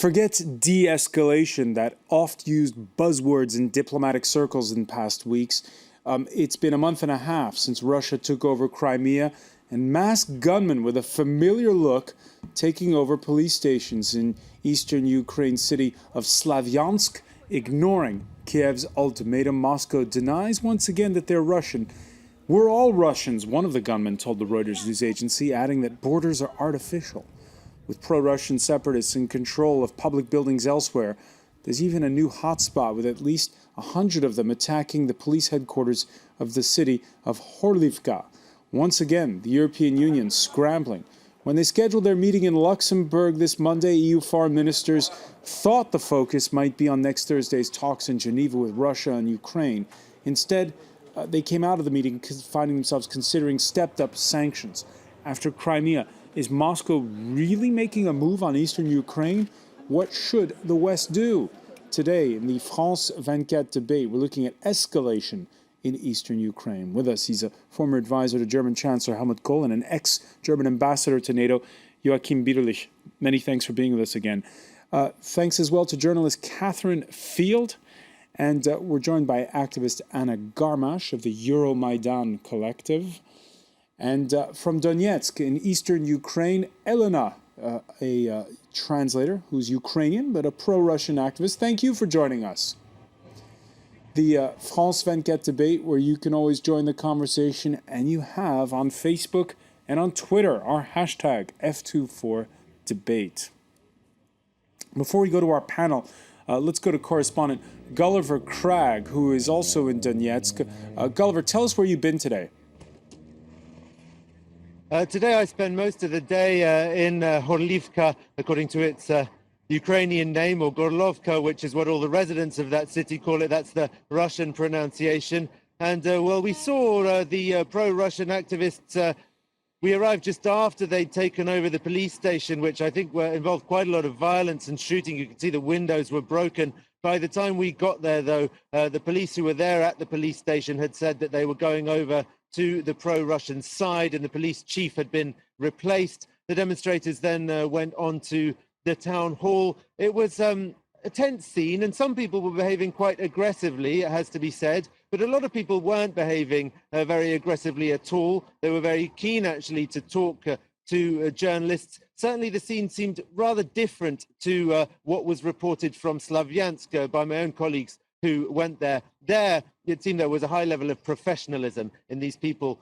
Forget de-escalation, that oft-used buzzwords in diplomatic circles in past weeks. It's been a month and a half since Russia took over Crimea, and masked gunmen with a familiar look taking over police stations in eastern Ukraine city of Slaviansk, ignoring Kiev's ultimatum. Moscow denies once again that they're Russian. We're all Russians, one of the gunmen told the Reuters news agency, adding that borders are artificial. With pro-Russian separatists in control of public buildings elsewhere, there's even a new hotspot with at least 100 of them attacking the police headquarters of the city of Horlivka. Once again, the European Union scrambling. When they scheduled their meeting in Luxembourg this Monday, EU foreign ministers thought the focus might be on next Thursday's talks in Geneva with Russia and Ukraine. Instead, they came out of the meeting finding themselves considering stepped-up sanctions. After Crimea, is Moscow really making a move on eastern Ukraine? What should the West do? Today, in the France 24 debate, we're looking at escalation in eastern Ukraine. With us, he's a former advisor to German Chancellor Helmut Kohl and an ex-German ambassador to NATO, Joachim BITTERLICH. Many thanks for being with us again. Thanks as well to journalist Catherine Field. And we're joined by activist Anna GARMASH of the Euro-Maidan collective. And from Donetsk in eastern Ukraine, Elena, a translator who's Ukrainian but a pro-Russian activist. Thank you for joining us. The France 24 debate, where you can always join the conversation, and you have on Facebook and on Twitter our hashtag F24debate. Before we go to our panel, let's go to correspondent Gulliver Cragg, who is also in Donetsk. Gulliver, tell us where you've been today. Today I spent most of the day in Horlivka, according to its Ukrainian name, or Gorlovka, which is what all the residents of that city call it. That's the Russian pronunciation. And, well, we saw the pro-Russian activists. We arrived just after they'd taken over the police station, which I think involved quite a lot of violence and shooting. You could see the windows were broken. By the time we got there, though, the police who were there at the police station had said that they were going over to the pro-Russian side, and the police chief had been replaced. The demonstrators then went on to the town hall. It was a tense scene, and some people were behaving quite aggressively, it has to be said, but a lot of people weren't behaving very aggressively at all. They were very keen, actually, to talk to journalists. Certainly the scene seemed rather different to what was reported from Slaviansk by my own colleagues who went there. There, it seemed there was a high level of professionalism in these people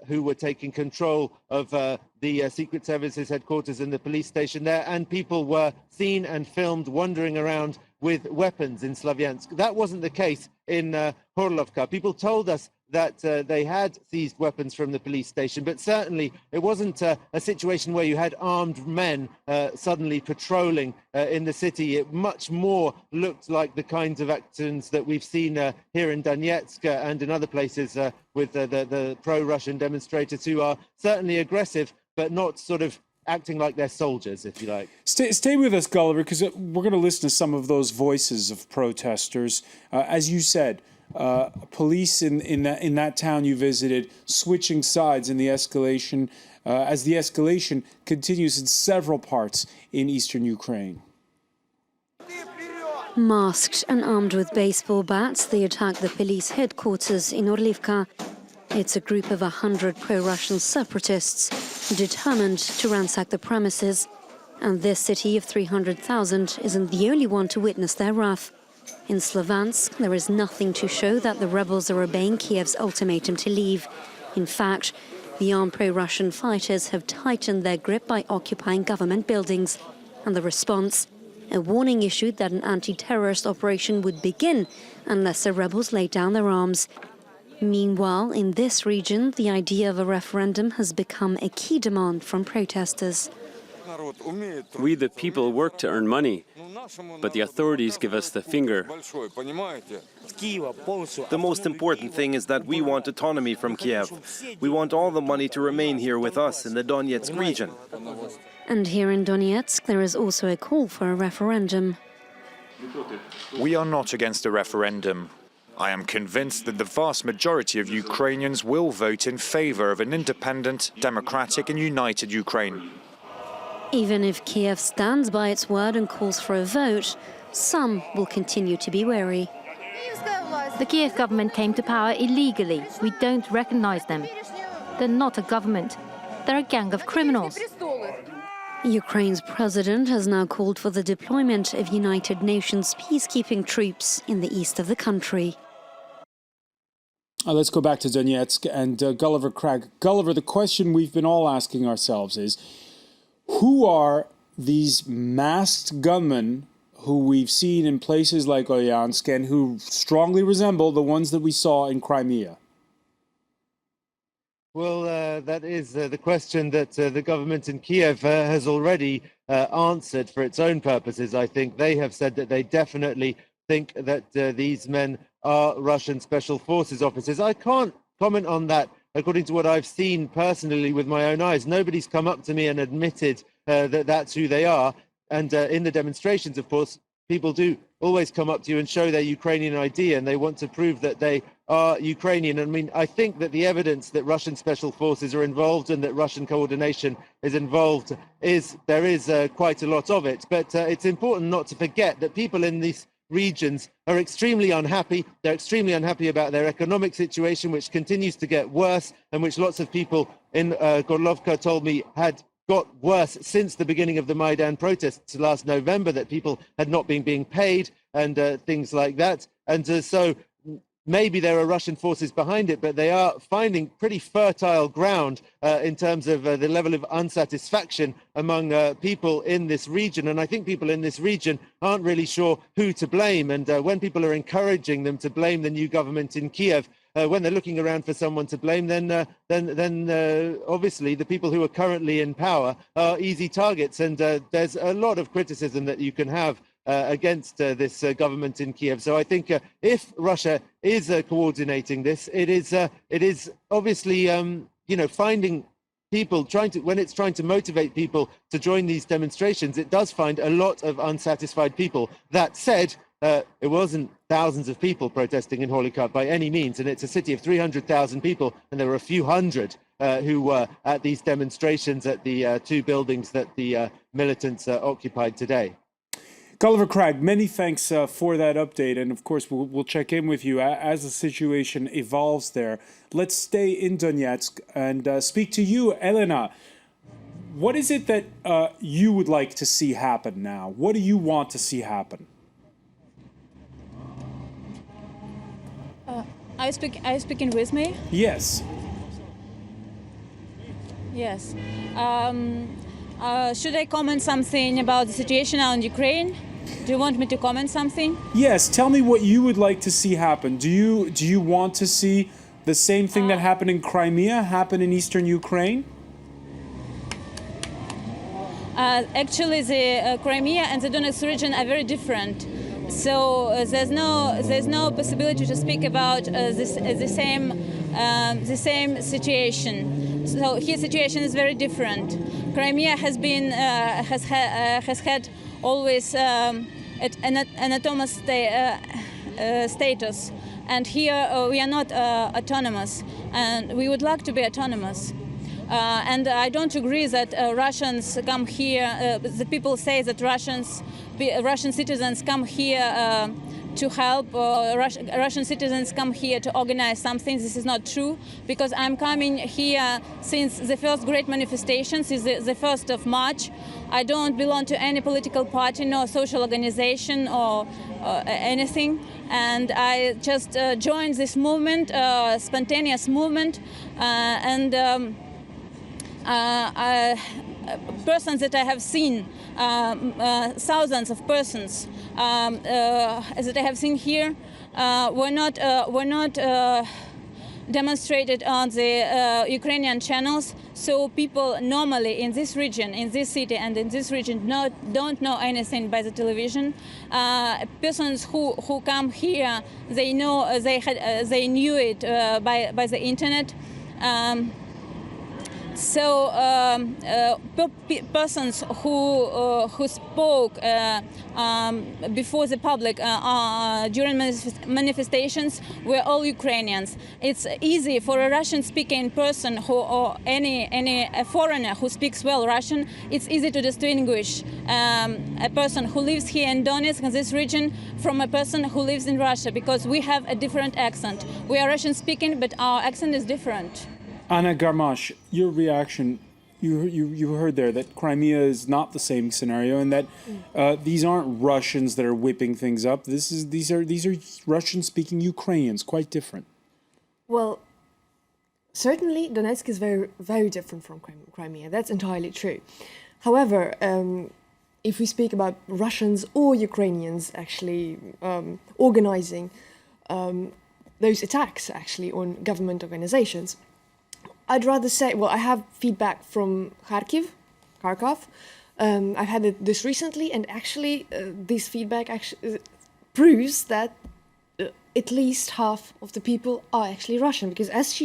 who were taking control of the Secret Services headquarters and the police station there, and people were seen and filmed wandering around with weapons in Slaviansk. That wasn't the case in Horlovka. People told us that they had seized weapons from the police station, but certainly it wasn't a situation where you had armed men suddenly patrolling in the city. It much more looked like the kinds of actions that we've seen here in Donetsk and in other places with the pro-Russian demonstrators, who are certainly aggressive, but not sort of acting like they're soldiers, if you like. Stay with us, Gulliver, because we're going to listen to some of those voices of protesters. As you said, police in that town you visited switching sides in the escalation, as the escalation continues in several parts in eastern Ukraine. Masked and armed with baseball bats, they attacked the police headquarters in Horlivka. It's a group of 100 pro-Russian separatists determined to ransack the premises. And this city of 300,000 isn't the only one to witness their wrath. In Slaviansk, there is nothing to show that the rebels are obeying Kiev's ultimatum to leave. In fact, the armed pro-Russian fighters have tightened their grip by occupying government buildings. And the response? A warning issued that an anti-terrorist operation would begin unless the rebels laid down their arms. Meanwhile, in this region, the idea of a referendum has become a key demand from protesters. We, the people, work to earn money, but the authorities give us the finger. The most important thing is that we want autonomy from Kiev. We want all the money to remain here with us in the Donetsk region. And here in Donetsk, there is also a call for a referendum. We are not against a referendum. I am convinced that the vast majority of Ukrainians will vote in favor of an independent, democratic and united Ukraine. Even if Kiev stands by its word and calls for a vote, some will continue to be wary. The Kiev government came to power illegally. We don't recognize them. They're not a government. They're a gang of criminals. Ukraine's president has now called for the deployment of United Nations peacekeeping troops in the east of the country. Let's go back to Donetsk and Gulliver Cragg. Gulliver, the question we've been all asking ourselves is, who are these masked gunmen who we've seen in places like Slaviansk and who strongly resemble the ones that we saw in Crimea? Well, that is the question that the government in Kiev has already answered for its own purposes, I think. They have said that they definitely think that these men are Russian Special Forces officers. I can't comment on that according to what I've seen personally with my own eyes. Nobody's come up to me and admitted that that's who they are. And in the demonstrations, of course, people do always come up to you and show their Ukrainian ID, and they want to prove that they are Ukrainian. I mean, I think that the evidence that Russian special forces are involved and that Russian coordination is involved there is quite a lot of it. But it's important not to forget that people in these regions are extremely unhappy. They're extremely unhappy about their economic situation, which continues to get worse, and which lots of people in Horlivka told me had got worse since the beginning of the Maidan protests last November, that people had not been being paid and things like that. And so maybe there are Russian forces behind it, but they are finding pretty fertile ground in terms of the level of unsatisfaction among people in this region. And I think people in this region aren't really sure who to blame. And when people are encouraging them to blame the new government in Kiev, when they're looking around for someone to blame, then obviously the people who are currently in power are easy targets. And there's a lot of criticism that you can have against this government in Kiev. So I think if Russia is coordinating this, it is obviously finding people when it's trying to motivate people to join these demonstrations, it does find a lot of unsatisfied people. That said, it wasn't thousands of people protesting in Horlivka by any means, and it's a city of 300,000 people, and there were a few hundred who were at these demonstrations at the two buildings that the militants occupied today. Gulliver Cragg, many thanks for that update, and of course we'll check in with you as the situation evolves there. Let's stay in Donetsk and speak to you, Elena. What is it that you would like to see happen now? What do you want to see happen? Are you speaking with me? Yes. Yes. Should I comment something about the situation now in Ukraine? Do you want me to comment something? Yes. Tell me what you would like to see happen. Do you want to see the same thing that happened in Crimea happen in eastern Ukraine? Actually, the Crimea and the Donetsk region are very different. So there's no possibility to speak about the same situation. So here situation is very different. Crimea has been has had always an autonomous status, and here we are not autonomous, and we would like to be autonomous. And I don't agree that Russians come here. The people say that Russian citizens come here to help. Russian citizens come here to organize something. This is not true, because I'm coming here since the first great manifestation, since the 1st of March. I don't belong to any political party, no social organization or anything. And I just joined this movement, spontaneous movement, persons that I have seen, thousands of persons that I have seen here, were not demonstrated on the Ukrainian channels. So people normally in this region, in this city and in this region don't know anything by the television. Persons who come here, they know they knew it by the internet. So persons who spoke before the public during manifestations were all Ukrainians. It's easy for a Russian-speaking person or any foreigner who speaks well Russian. It's easy to distinguish a person who lives here in Donetsk, in this region, from a person who lives in Russia, because we have a different accent. We are Russian-speaking, but our accent is different. Anna GARMASH, your reaction, you heard there that Crimea is not the same scenario, and that these aren't Russians that are whipping things up. These are Russian-speaking Ukrainians, quite different. Well, certainly Donetsk is very, very different from Crimea. That's entirely true. However, if we speak about Russians or Ukrainians actually organizing those attacks actually on government organizations, I'd rather say, well, I have feedback from Kharkiv. I've had this recently, and actually this feedback actually proves that at least half of the people are actually Russian, because as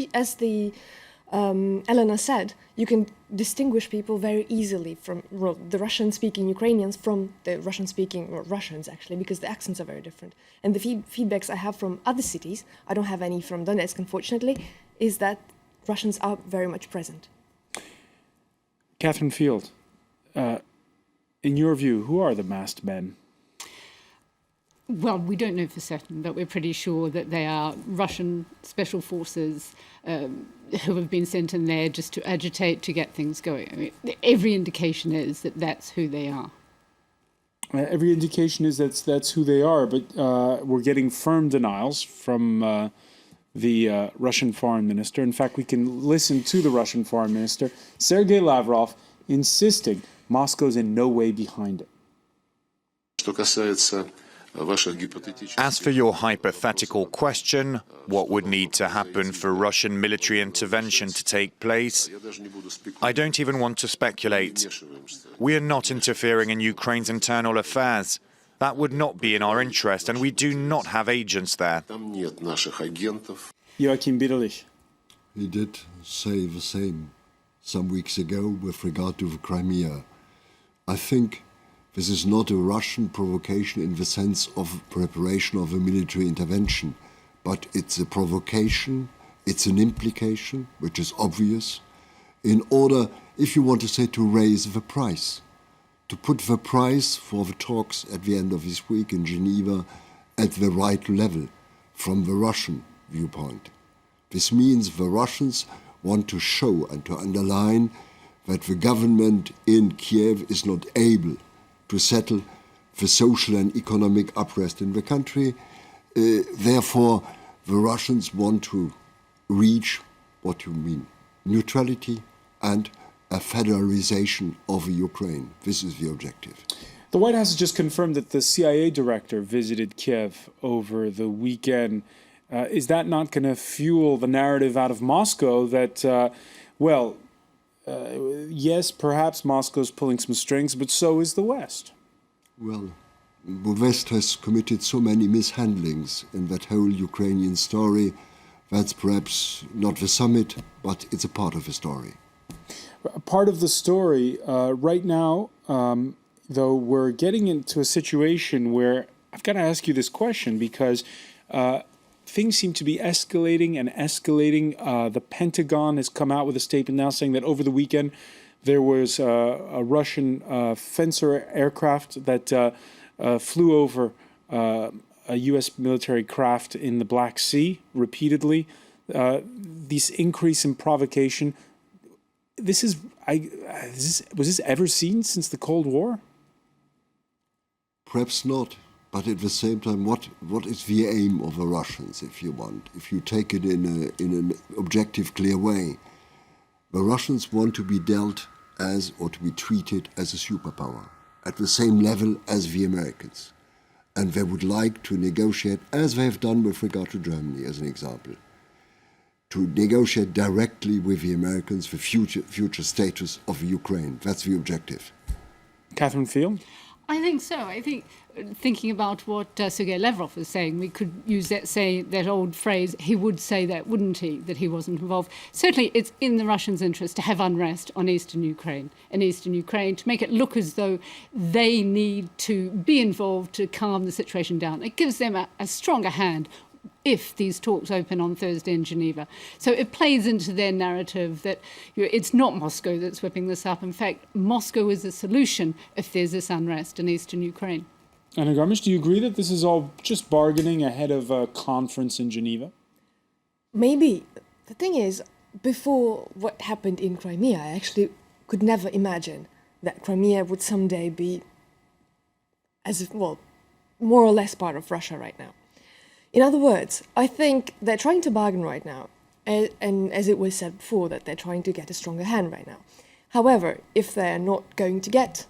Elena said, you can distinguish people very easily from the Russian-speaking Ukrainians from the Russian-speaking Russians, actually, because the accents are very different. And the feedbacks I have from other cities, I don't have any from Donetsk, unfortunately, is that Russians are very much present. Catherine Field, in your view, who are the masked men? Well, we don't know for certain, but we're pretty sure that they are Russian special forces who have been sent in there just to agitate, to get things going. I mean, every indication is that that's who they are. Every indication is that's who they are, but we're getting firm denials from the Russian foreign minister. In fact, we can listen to the Russian foreign minister, Sergei Lavrov, insisting Moscow's in no way behind it. As for your hypothetical question, what would need to happen for Russian military intervention to take place, I don't even want to speculate. We are not interfering in Ukraine's internal affairs. That would not be in our interest, and we do not have agents there. Joachim BITTERLICH. He did say the same some weeks ago with regard to the Crimea. I think this is not a Russian provocation in the sense of preparation of a military intervention, but it's a provocation, it's an implication, which is obvious, in order, if you want to say, to raise the price, to put the price for the talks at the end of this week in Geneva at the right level from the Russian viewpoint. This means the Russians want to show and to underline that the government in Kiev is not able to settle the social and economic unrest in the country. Therefore, the Russians want to reach, what you mean, neutrality and a federalization of Ukraine. This is the objective. The White House has just confirmed that the CIA director visited Kiev over the weekend. Is that not going to fuel the narrative out of Moscow that, yes, perhaps Moscow's pulling some strings, but so is the West? Well, the West has committed so many mishandlings in that whole Ukrainian story. That's perhaps not the summit, but it's a part of the story. A part of the story. Right now, though, we're getting into a situation where I've got to ask you this question because things seem to be escalating and escalating. The Pentagon has come out with a statement now saying that over the weekend there was a Russian Fencer aircraft that flew over a U.S. military craft in the Black Sea repeatedly. This increase in provocation. Was this ever seen since the Cold War? Perhaps not. But at the same time, what is the aim of the Russians, if you want? If you take it in an objective, clear way, the Russians want to be dealt as, or to be treated as a superpower, at the same level as the Americans. And they would like to negotiate, as they have done with regard to Germany, as an example, to negotiate directly with the Americans the future status of Ukraine. That's the objective. Catherine Field? I think so. I think thinking about what Sergei Lavrov was saying, we could use that old phrase, he would say that, wouldn't he, that he wasn't involved. Certainly it's in the Russians' interest to have unrest on eastern Ukraine, to make it look as though they need to be involved to calm the situation down. It gives them a stronger hand if these talks open on Thursday in Geneva. So it plays into their narrative that it's not Moscow that's whipping this up. In fact, Moscow is the solution if there's this unrest in eastern Ukraine. And GARMASH, do you agree that this is all just bargaining ahead of a conference in Geneva? Maybe. The thing is, before what happened in Crimea, I actually could never imagine that Crimea would someday be, more or less part of Russia right now. In other words, I think they're trying to bargain right now, and as it was said before, that they're trying to get a stronger hand right now. However, if they're not going to get,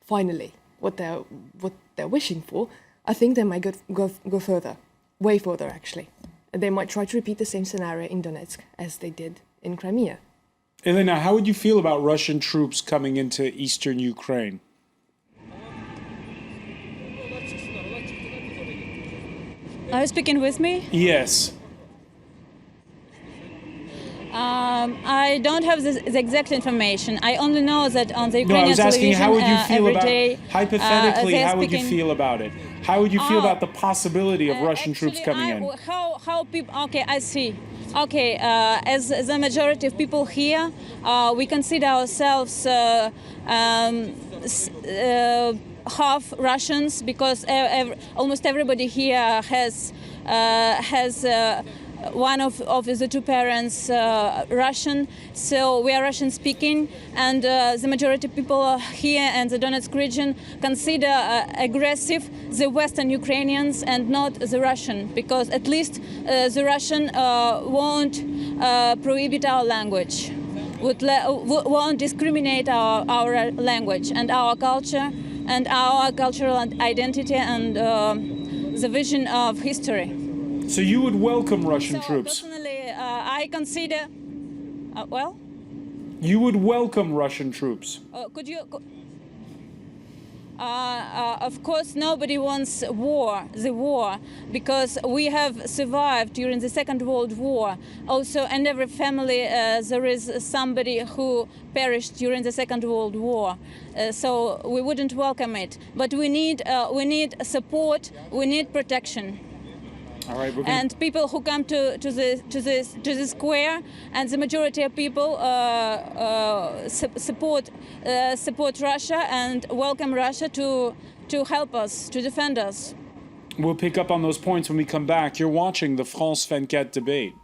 finally, what they're wishing for, I think they might go further, way further actually. They might try to repeat the same scenario in Donetsk as they did in Crimea. Elena, how would you feel about Russian troops coming into eastern Ukraine? Are you speaking with me? Yes. I don't have the exact information. I only know that on the Ukrainian I was asking, television how would you feel every about, day, hypothetically, how would you feel about it? How would you feel about the possibility of Russian troops coming in? How people? Okay, I see. Okay, as the majority of people here, we consider ourselves half Russians because almost everybody here has one of the two parents Russian, so we are Russian speaking, and the majority of people here in the Donetsk region consider aggressive the Western Ukrainians and not the Russian, because at least the Russian won't prohibit our language, won't discriminate our language and our culture and our cultural identity and the vision of history. So you would welcome Russian troops? Personally, I consider, You would welcome Russian troops? Could you? Of course, nobody wants the war, because we have survived during the Second World War. Also, in every family, there is somebody who perished during the Second World War. So we wouldn't welcome it. But we need support. We need protection. All right, and people who come to the square, and the majority of people support Russia and welcome Russia to help us, to defend us. We'll pick up on those points when we come back. You're watching the France 24 debate.